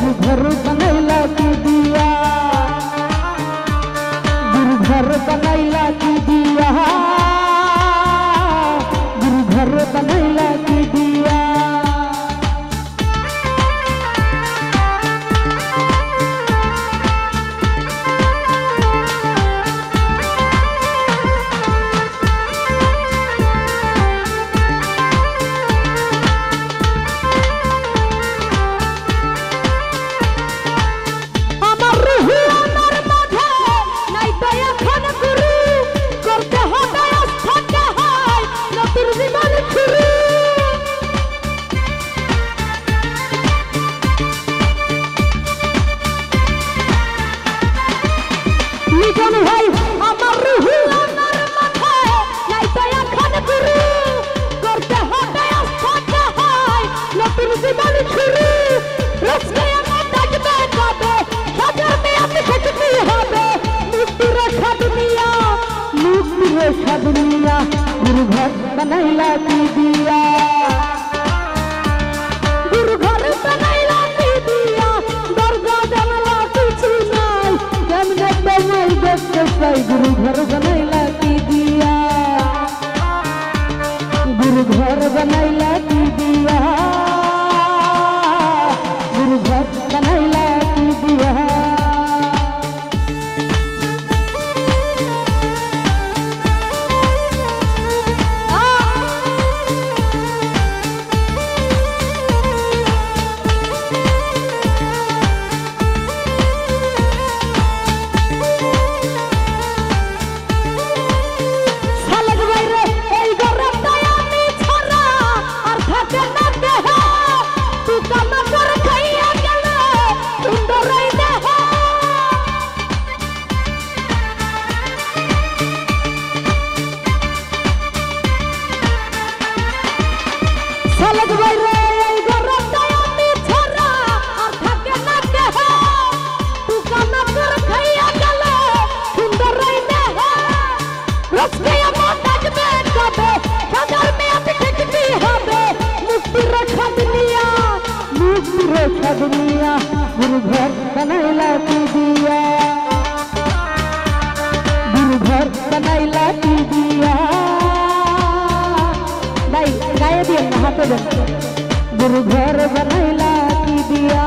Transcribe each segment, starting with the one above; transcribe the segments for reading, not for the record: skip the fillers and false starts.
गुरु घर बनैला की दिया, गुरु घर बनैला की दिया, गुरु घर बनैला की दिया। भाई আমার রুহু আমার মাথায় নাই তো এখন গুরু করতে হবে আস্থা হয় নতুন জীবন শুরু রসকে আমার ডাকবে কবে হাজার মেয়াদে খেতে হবে মুক্তি রেখা দুনিয়া গুরু ঘর বানাইলা কি দিয়া, গুরু ঘর বানাইলা কি দিয়া, দরজা জানালা কিছু নাই কেমনে তোমায় দেখতে পাই गुरु घर बनैला की दिया, गुरु घर बनैला की दिया, गुरु घर बनैला की दिया। दुनिया गुरु घर बनैला की दिया, गुरु घर बनैला की दिया। भाई गाय दिए हाथ दे, गुरु घर बनैला की दिया।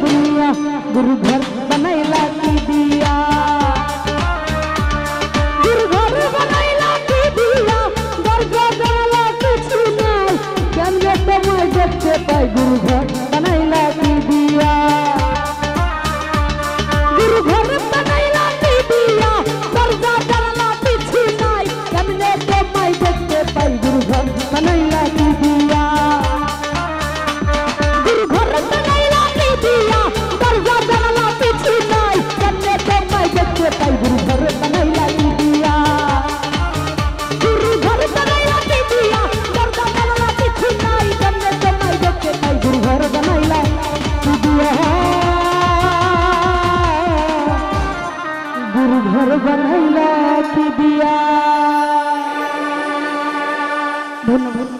दुनिया गुरु घर बनैला की दिया, गुरु घर बनैला की दिया, दरजा जनाला कुछ नहीं केमने तुम्हें देखते पाई गुरु घर बनैला की दिया, गुरु घर बनैला की दिया, दरजा जनाला कुछ नहीं केमने तुम्हें देखते पाई गुरु घर बनैला की दिया, गुरु घर बनैला की दिया, दरजा जनाला कुछ नहीं केमने तुम्हें देखते पाई गुरु घर बनैला की दिया, गुरु घर बनैला की दिया, दरजा जनाला कुछ नहीं केमने तुम्हें देखते पाई गुरु घर बनैला की दिया, गुरु घर बनैला की दिया। धन्यवाद।